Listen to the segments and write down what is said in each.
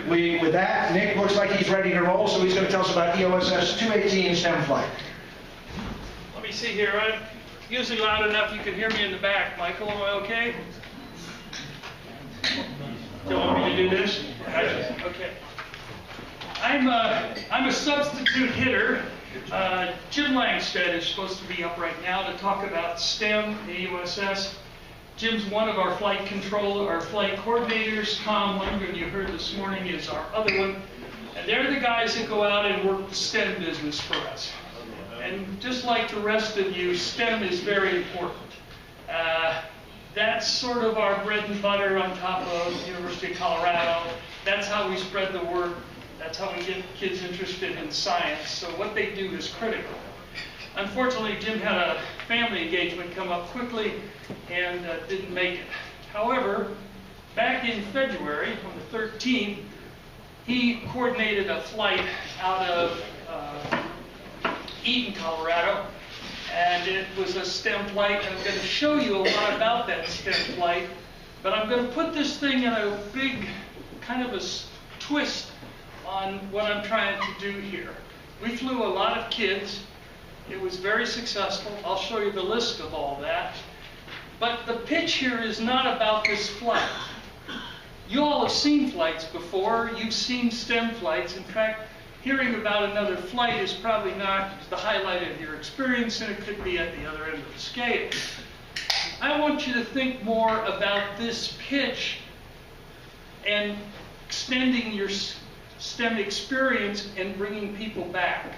With that, Nick looks like he's ready to roll, so he's going to tell us about EOSS-218 STEM flight. Let me see here. I'm usually loud enough you can hear me in the back. Michael, am I okay? Do you want me to do this? Okay. I'm a substitute hitter. Jim Langstead is supposed to be up right now to talk about STEM, the EOSS. Jim's one of our flight coordinators. Tom Lundgren, you heard this morning, is our other one. And they're the guys that go out and work the STEM business for us. And just like the rest of you, STEM is very important. That's sort of our bread and butter on top of University of Colorado. That's how we spread the word. That's how we get kids interested in science. So what they do is critical. Unfortunately, Jim had a family engagement come up quickly and didn't make it. However, back in February, on the 13th, he coordinated a flight out of Eaton, Colorado, and it was a STEM flight. I'm going to show you a lot about that STEM flight, but I'm going to put this thing in a big kind of a twist on what I'm trying to do here. We flew a lot of kids. It was very successful. I'll show you the list of all that. But the pitch here is not about this flight. You all have seen flights before. You've seen STEM flights. In fact, hearing about another flight is probably not the highlight of your experience, and it could be at the other end of the scale. I want you to think more about this pitch and extending your STEM experience and bringing people back.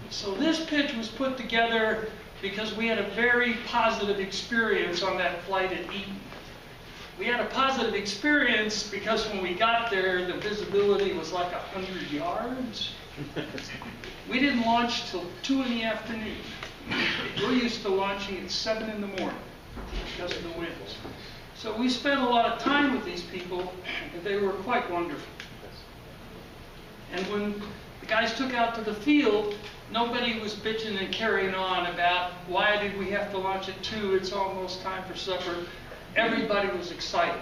So this pitch was put together because we had a very positive experience on that flight at Eaton. We had a positive experience because when we got there, the visibility was like 100 yards. We didn't launch till 2 in the afternoon. We're used to launching at 7 in the morning because of the winds. So we spent a lot of time with these people, and they were quite wonderful. And when the guys took out to the field, nobody was bitching and carrying on about why did we have to launch at 2, it's almost time for supper. Everybody was excited.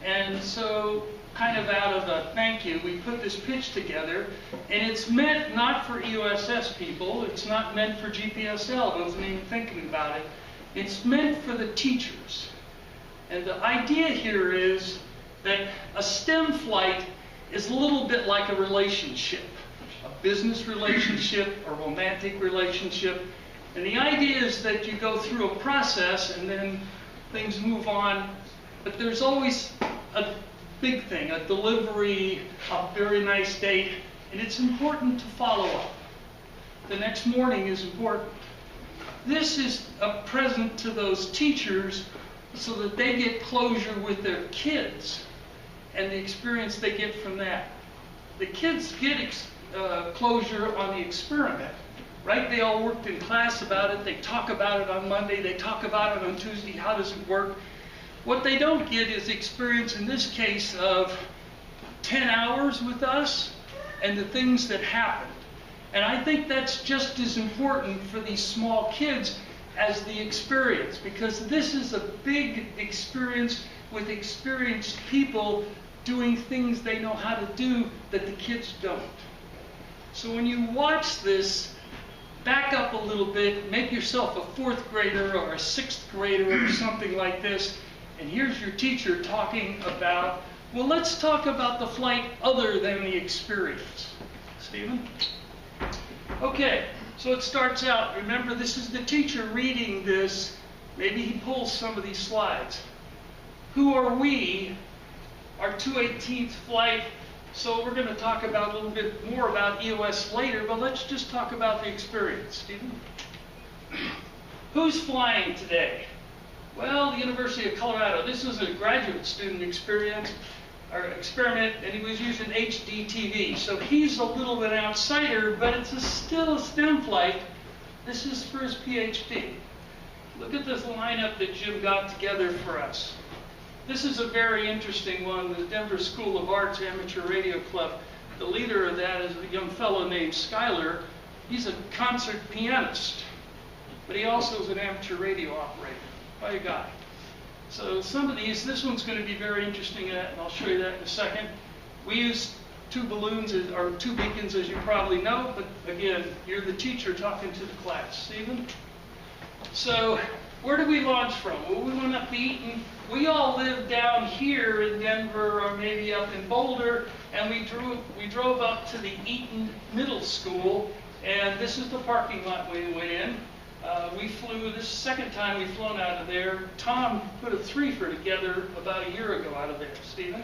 And so, kind of out of a thank you, we put this pitch together, and it's meant not for EOSS people, it's not meant for GPSL, I wasn't even thinking about it. It's meant for the teachers. And the idea here is that a STEM flight is a little bit like a relationship, a business relationship, a romantic relationship. And the idea is that you go through a process and then things move on, but there's always a big thing, a delivery, a very nice date, and it's important to follow up. The next morning is important. This is a present to those teachers so that they get closure with their kids and the experience they get from that. The kids get closure on the experiment, right? They all worked in class about it. They talk about it on Monday. They talk about it on Tuesday. How does it work? What they don't get is the experience, in this case, of 10 hours with us and the things that happened. And I think that's just as important for these small kids as the experience, because this is a big experience with experienced people doing things they know how to do that the kids don't. So when you watch this, back up a little bit, make yourself a 4th grader or a 6th grader or something like this, and here's your teacher talking about, well, let's talk about the flight other than the experience. Stephen? Okay, so it starts out, remember this is the teacher reading this, maybe he pulls some of these slides. Who are we? Our 218th flight. So we're going to talk about a little bit more about EOS later, but let's just talk about the experience. Stephen? Who's flying today? Well, the University of Colorado. This is a graduate student experience, or experiment, and he was using HD TV. So he's a little bit outsider, but it's still a STEM flight. This is for his PhD. Look at this lineup that Jim got together for us. This is a very interesting one, the Denver School of Arts Amateur Radio Club. The leader of that is a young fellow named Skyler. He's a concert pianist, but he also is an amateur radio operator. Quite a guy. So some of these, this one's going to be very interesting, and I'll show you that in a second. We use two balloons, or two beacons, as you probably know, but again, you're the teacher talking to the class. Stephen? So, where do we launch from? Well, we went up to Eaton. We all live down here in Denver, or maybe up in Boulder, and we drove up to the Eaton Middle School, and this is the parking lot we went in. We flew, this second time we've flown out of there. Tom put a threefer together about a year ago out of there. Stephen?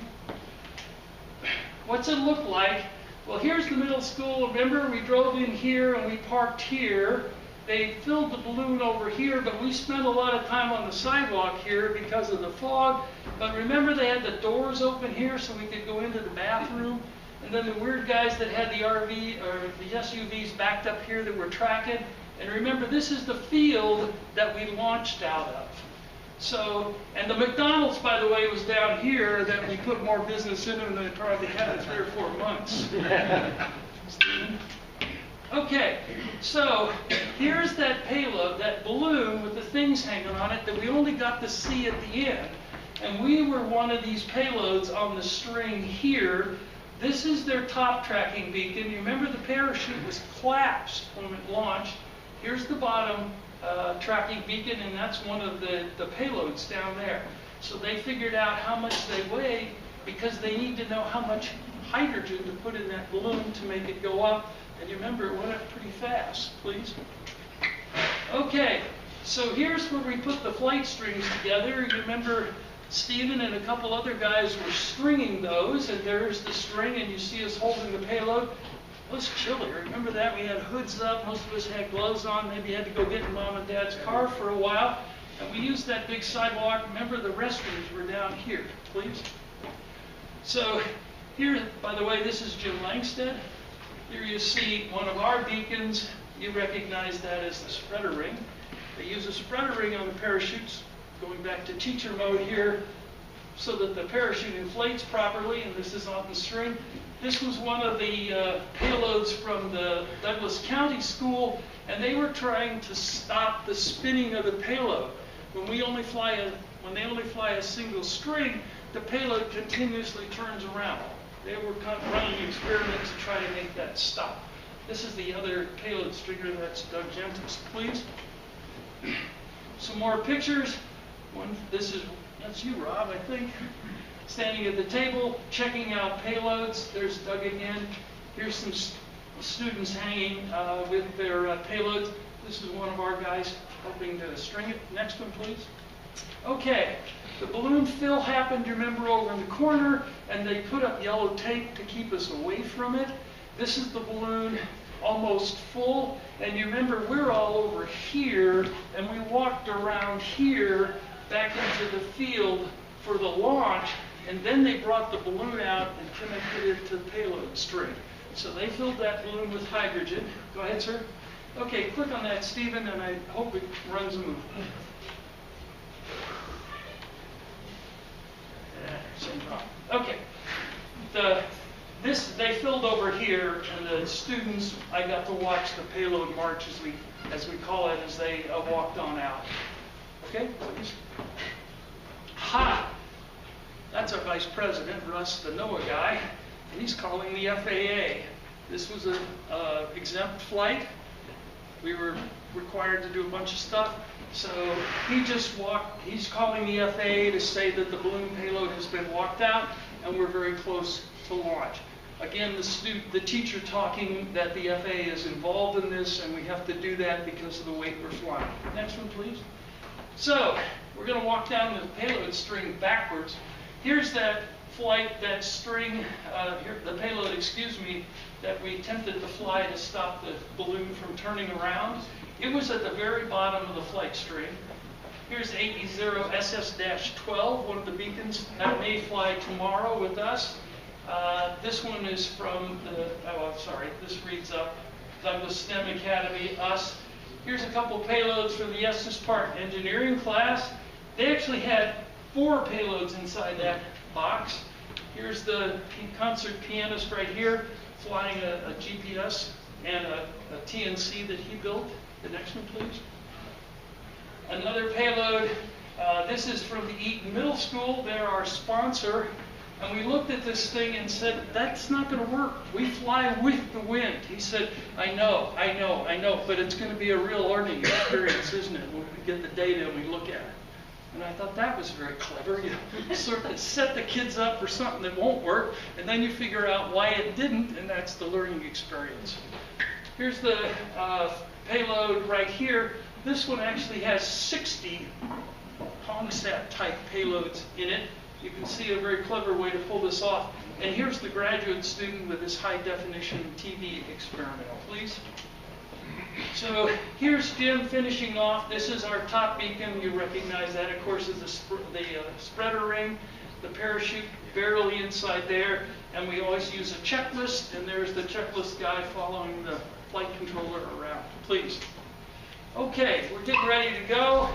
What's it look like? Well, here's the middle school. Remember, we drove in here and we parked here. They filled the balloon over here, but we spent a lot of time on the sidewalk here because of the fog. But remember, they had the doors open here so we could go into the bathroom. And then the weird guys that had the RV or the SUVs backed up here that were tracking. And remember, this is the field that we launched out of. So, and the McDonald's, by the way, was down here that we put more business in than they probably had in 3 or 4 months. Okay, so here's that payload, that balloon with the things hanging on it that we only got to see at the end. And we were one of these payloads on the string here. This is their top tracking beacon. You remember the parachute was collapsed when it launched. Here's the bottom tracking beacon, and that's one of the payloads down there. So they figured out how much they weigh because they need to know how much hydrogen to put in that balloon to make it go up. And you remember it went up pretty fast, please. Okay, so here's where we put the flight strings together. You remember Stephen and a couple other guys were stringing those, and there's the string, and you see us holding the payload. It was chilly. Remember that? We had hoods up. Most of us had gloves on. Maybe you had to go get in Mom and Dad's car for a while. And we used that big sidewalk. Remember, the restrooms were down here, please. So here, by the way, this is Jim Langstead. Here you see one of our beacons. You recognize that as the spreader ring. They use a spreader ring on the parachutes, going back to teacher mode here, so that the parachute inflates properly, and this is on the string. This was one of the payloads from the Douglas County School, and they were trying to stop the spinning of the payload. When they only fly a single string, the payload continuously turns around. They were kind of running experiments to try to make that stop. This is the other payload stringer. That's Doug Gentis, please. Some more pictures. That's you, Rob, I think. Standing at the table, checking out payloads. There's Doug again. Here's some students hanging with their payloads. This is one of our guys helping to string it. Next one, please. Okay, the balloon fill happened, you remember, over in the corner, and they put up yellow tape to keep us away from it. This is the balloon almost full, and you remember we're all over here, and we walked around here back into the field for the launch, and then they brought the balloon out and connected it to the payload string. So they filled that balloon with hydrogen. Go ahead, sir. Okay, click on that, Stephen, and I hope it runs a movie. Same problem. Okay. They filled over here, and the students, I got to watch the payload march, as we call it, as they walked on out. Okay, please. Ha! That's our vice president, Russ, the NOAA guy, and he's calling the FAA. This was an exempt flight. We were required to do a bunch of stuff. So he's calling the FAA to say that the balloon payload has been walked out, and we're very close to launch. Again, the teacher talking that the FAA is involved in this, and we have to do that because of the weight we're flying. Next one, please. So we're going to walk down the payload string backwards. Here's that flight, that string, the payload, that we attempted to fly to stop the balloon from turning around. It was at the very bottom of the flight string. Here's EOSS-218 one of the beacons that may fly tomorrow with us. This one is from this reads up Douglas STEM Academy, us. Here's a couple payloads from the Estes Park engineering class. They actually had 4 payloads inside that box. Here's the concert pianist right here flying a GPS and a TNC that he built. The next one, please. Another payload. This is from the Eaton Middle School. They're our sponsor. And we looked at this thing and said, that's not going to work. We fly with the wind. He said, I know, but it's going to be a real learning experience, isn't it, when we get the data and we look at it. And I thought that was very clever. You sort of set the kids up for something that won't work, and then you figure out why it didn't, and that's the learning experience. Here's the payload right here. This one actually has 60 HOMSAT type payloads in it. You can see a very clever way to pull this off. And here's the graduate student with his high definition TV experiment, please. So here's Jim finishing off. This is our top beacon. You recognize that, of course, is the spreader ring, the parachute barely inside there. And we always use a checklist, and there's the checklist guy following the flight controller around. Please. Okay, we're getting ready to go.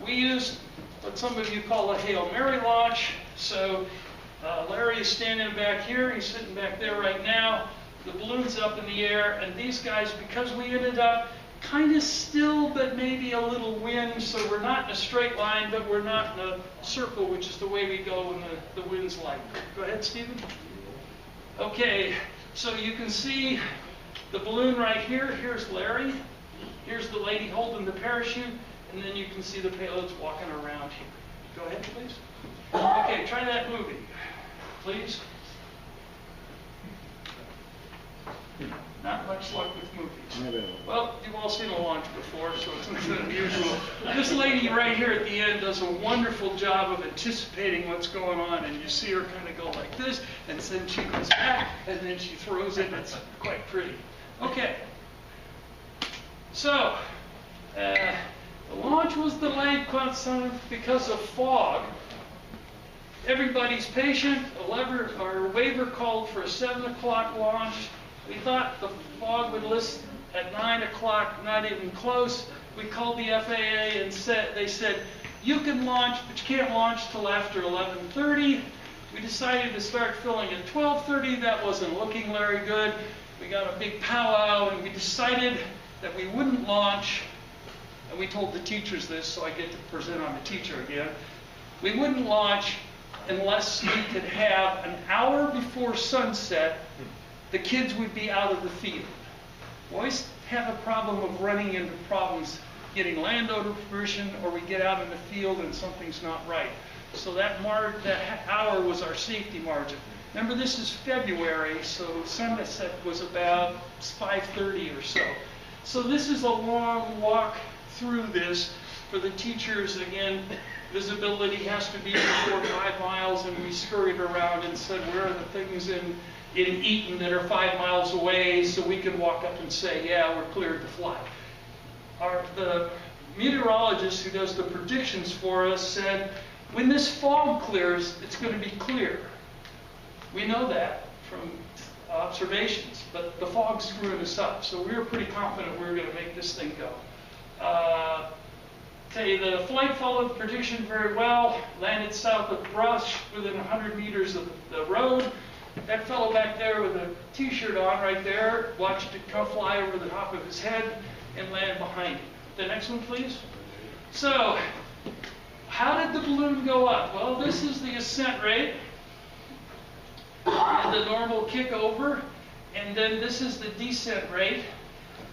We use what some of you call a Hail Mary launch. So Larry is standing back here. He's sitting back there right now. The balloon's up in the air, and these guys, because we ended up kind of still, but maybe a little wind, so we're not in a straight line, but we're not in a circle, which is the way we go when the wind's light. Go ahead, Stephen. Okay, so you can see the balloon right here. Here's Larry. Here's the lady holding the parachute, and then you can see the payloads walking around here. Go ahead, please. Okay, try that movie, please. Not much luck with movies. Well, you've all seen a launch before, so it's nothing unusual. This lady right here at the end does a wonderful job of anticipating what's going on, and you see her kind of go like this, and then she goes back, and then she throws it, and it's quite pretty. Okay. So, the launch was delayed because of fog. Everybody's patient. Our waiver called for a 7 o'clock launch. We thought the fog would list at 9 o'clock, not even close. We called the FAA and they said, you can launch, but you can't launch till after 11:30. We decided to start filling at 12:30. That wasn't looking very good. We got a big powwow, and we decided that we wouldn't launch. And we told the teachers this, so I get to present on the teacher again. We wouldn't launch unless we could have an hour before sunset, the kids would be out of the field. Boys have a problem of running into problems getting landowner permission, or we get out in the field and something's not right. So that hour was our safety margin. Remember, this is February, so sunset was about 5:30 or so. So this is a long walk through this for the teachers. Again, visibility has to be 4 or 5 miles, and we scurried around and said, where are the things in Eaton that are 5 miles away, so we can walk up and say, yeah, we're cleared to fly. The meteorologist who does the predictions for us said, when this fog clears, it's going to be clear. We know that from observations, but the fog's screwing us up, so we were pretty confident we were going to make this thing go. The flight followed the prediction very well, landed south of Brush within 100 meters of the road. That fellow back there with a t-shirt on right there watched it come fly over the top of his head and land behind him. The next one, please. So, how did the balloon go up? Well, this is the ascent rate and the normal kick over, and then this is the descent rate.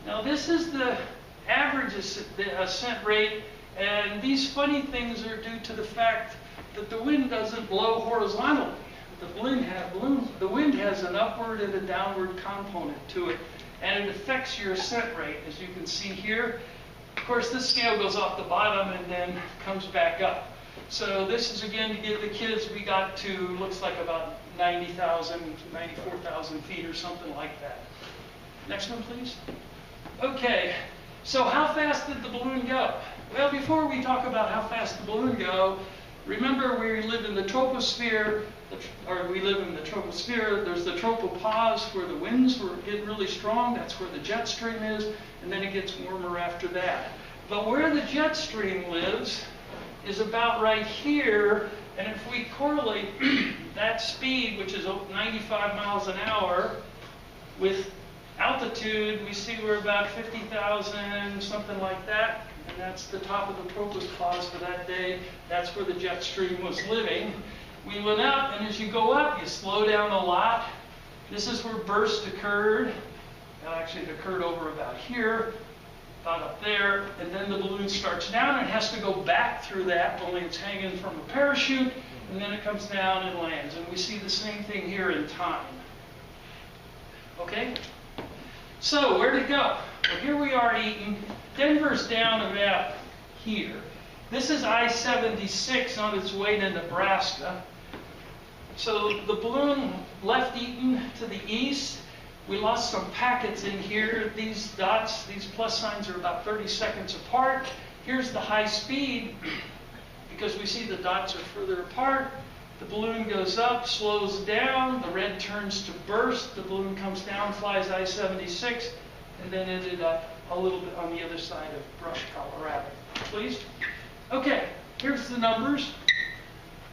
Now, this is the average ascent rate, and these funny things are due to the fact that the wind doesn't blow horizontally. The wind has an upward and a downward component to it, and it affects your ascent rate, as you can see here. Of course, this scale goes off the bottom and then comes back up. So this is, again, to give the kids, we got to, looks like about 90,000, 94,000 feet or something like that. Next one, please. Okay, so how fast did the balloon go? Well, before we talk about how fast the balloon go, remember we live in the troposphere, there's the tropopause where the winds get really strong, that's where the jet stream is, and then it gets warmer after that. But where the jet stream lives is about right here, and if we correlate that speed, which is 95 miles an hour, with altitude, we see we're about 50,000, something like that, and that's the top of the tropopause for that day. That's where the jet stream was living. We went up, and as you go up, you slow down a lot. This is where burst occurred. Actually, it occurred over about here, about up there, and then the balloon starts down and has to go back through that, only it's hanging from a parachute, and then it comes down and lands. And we see the same thing here in time. Okay? So, where'd it go? Well, here we are at Eaton. Denver's down about here. This is I-76 on its way to Nebraska. So the balloon left Eaton to the east. We lost some packets in here. These dots, these plus signs are about 30 seconds apart. Here's the high speed, because we see the dots are further apart. The balloon goes up, slows down, the red turns to burst, the balloon comes down, flies I-76, and then ended up a little bit on the other side of Brush, Colorado. Please? Okay, here's the numbers.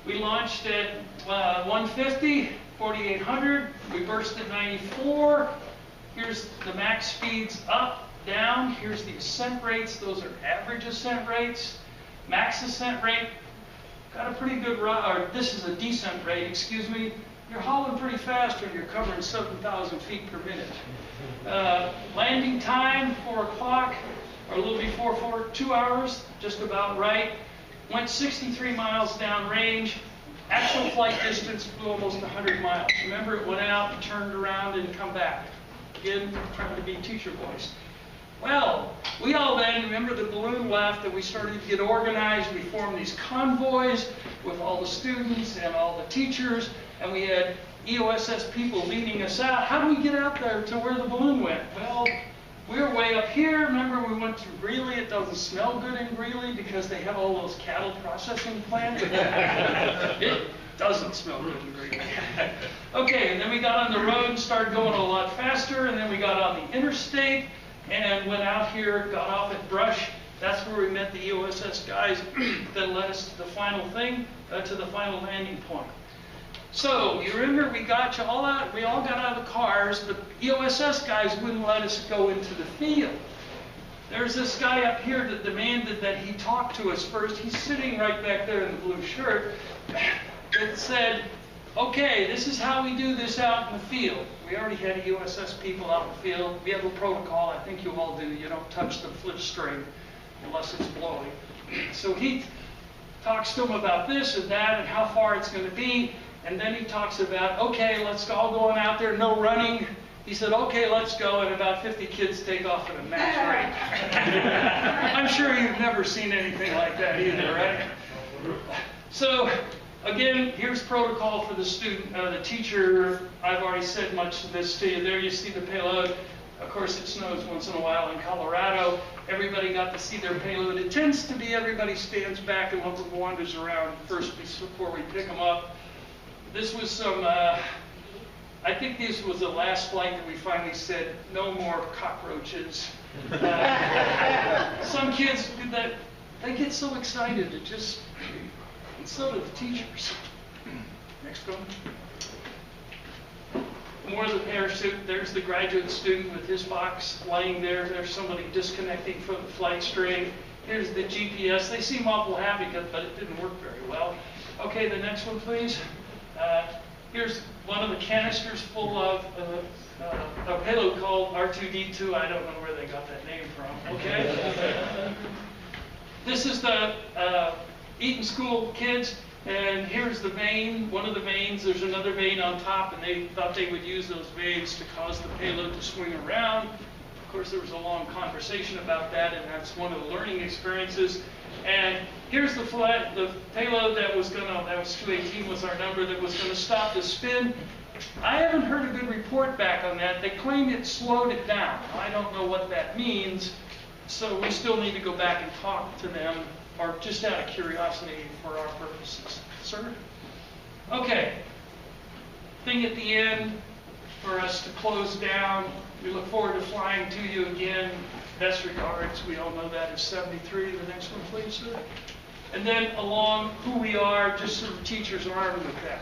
We launched at 150, 4,800. We burst at 94. Here's the max speeds up, down. Here's the ascent rates. Those are average ascent rates. Max ascent rate, got a pretty good run, or this is a descent rate, excuse me. You're hauling pretty fast when you're covering 7,000 feet per minute. Landing time, 4 o'clock, or a little before 2 hours, just about right. Went 63 miles downrange. Actual flight distance flew almost 100 miles. Remember, it went out, turned around, and come back. Again, trying to be teacher voice. Well, we all then, remember the balloon left, and we started to get organized. We formed these convoys with all the students and all the teachers, and we had EOSS people leading us out. How do we get out there to where the balloon went? Well, we were way up here. Remember, we went to Greeley. It doesn't smell good in Greeley because they have all those cattle processing plants. It doesn't smell good in Greeley. Okay, and then we got on the road and started going a lot faster, and then we got on the interstate and went out here, got off at Brush. That's where we met the EOSS guys that led us to the final thing, to the final landing point. So, you remember we got you all out, we all got out of the cars, but EOSS guys wouldn't let us go into the field. There's this guy up here that demanded that he talk to us first. He's sitting right back there in the blue shirt that said, okay, this is how we do this out in the field. We already had EOSS people out in the field. We have a protocol, I think you all do. You don't touch the flip string unless it's blowing. So he talks to him about this and that and how far it's going to be. And then he talks about, okay, let's all going out there, no running. He said, okay, let's go, and about 50 kids take off at a max rate. I'm sure you've never seen anything like that either, right? So, again, here's protocol for the student, the teacher. I've already said much of this to you. There you see the payload. Of course, it snows once in a while in Colorado. Everybody got to see their payload. It tends to be everybody stands back and wanders around first before we pick them up. This was some, I think this was the last flight that we finally said, no more cockroaches. Some kids, they get so excited, and so do the teachers. Next one. More of the parachute. There's the graduate student with his box laying there. There's somebody disconnecting from the flight string. Here's the GPS. They seem awful happy, but it didn't work very well. Okay, the next one, please. Here's one of the canisters full of a payload called R2D2. I don't know where they got that name from. Okay. This is the Eaton School kids, and here's the vane, one of the vanes. There's another vane on top, and they thought they would use those vanes to cause the payload to swing around. Of course, there was a long conversation about that, and that's one of the learning experiences. And here's the payload that was 218 was our number, that was going to stop the spin. I haven't heard a good report back on that. They claim it slowed it down. I don't know what that means, so we still need to go back and talk to them, or just out of curiosity for our purposes. Sir? Okay. Thing at the end for us to close down. We look forward to flying to you again. Best regards. We all know that is 73. The next one, please, sir. And then along who we are, just so the teachers are armed with that.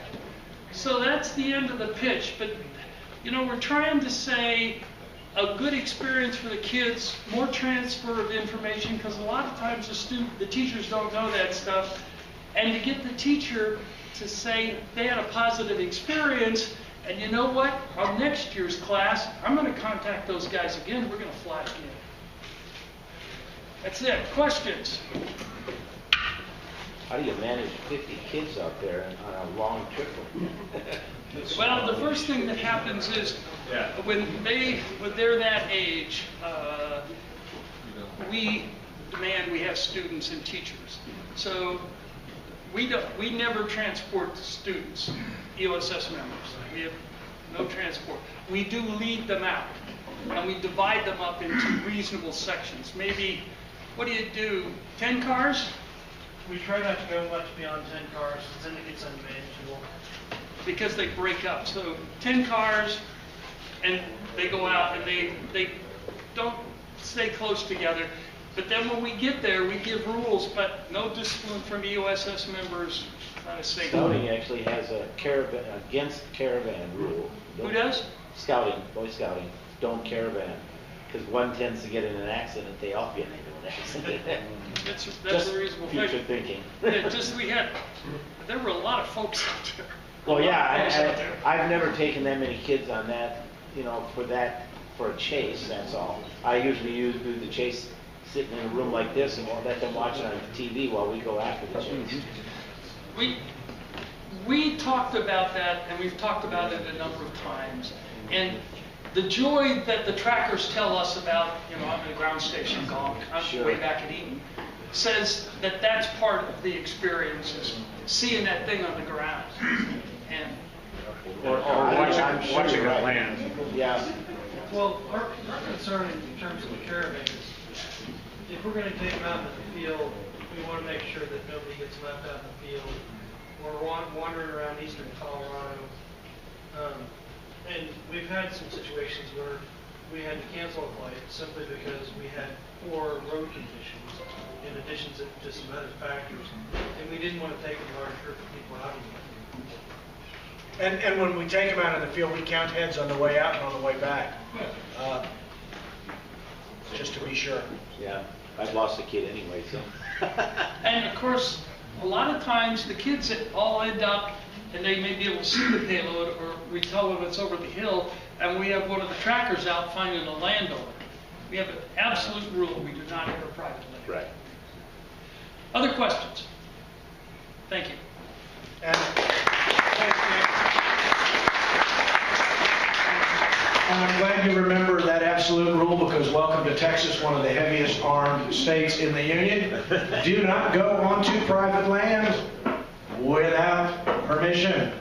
So that's the end of the pitch. But, you know, we're trying to say a good experience for the kids, more transfer of information, because a lot of times the teachers don't know that stuff. and to get the teacher to say they had a positive experience, and you know what? On next year's class, I'm going to contact those guys again. We're going to fly again. That's it. Questions? How do you manage 50 kids out there on a long trip? Well, the first thing that happens is when they're that age, we demand we have students and teachers. So we never transport students, EOSS members. We have no transport. We do lead them out, and we divide them up into reasonable sections. Maybe, what do you do, 10 cars? We try not to go much beyond 10 cars, because then it gets unmanageable. Because they break up. So 10 cars, and they go out, and they don't stay close together. But then when we get there, we give rules, but no discipline from EOSS members. Scouting actually has a caravan, against caravan rule. Who does? Scouting, Boy Scouting, don't caravan. Because one tends to get in an accident, they all get into an accident. That's Just a reasonable future thing. thinking. Yeah, there were a lot of folks out there. Well, Folks out yeah, there. I've never taken that many kids on that, for a chase, that's all. I usually do the chase sitting in a room like this and we'll let them watch it on TV while we go after the chase. We talked about that, and we've talked about it a number of times. And the joy that the trackers tell us about, I'm in a ground station gone, I'm Sure. way back at Eaton, says that that's part of the experience, is seeing that thing on the ground. And Or watching it land. Yeah. Well, our concern in terms of the caravan is, if we're going to take them out in the field, we want to make sure that nobody gets left out in the field. We're wandering around eastern Colorado. And we've had some situations where we had to cancel a flight simply because we had poor road conditions, in addition to some other factors. And we didn't want to take a large group of people out of it. And when we take them out in the field, we count heads on the way out and on the way back, just to be sure. Yeah, I've lost a kid anyway, so. And of course, a lot of times the kids all end up, and they may be able to see the payload, or we tell them it's over the hill, and we have one of the trackers out finding a landowner. We have an absolute rule: we do not enter private land. Right. Other questions? Thank you. And I'm glad you remember that absolute rule, because welcome to Texas, one of the heaviest armed states in the Union. Do not go onto private land without permission.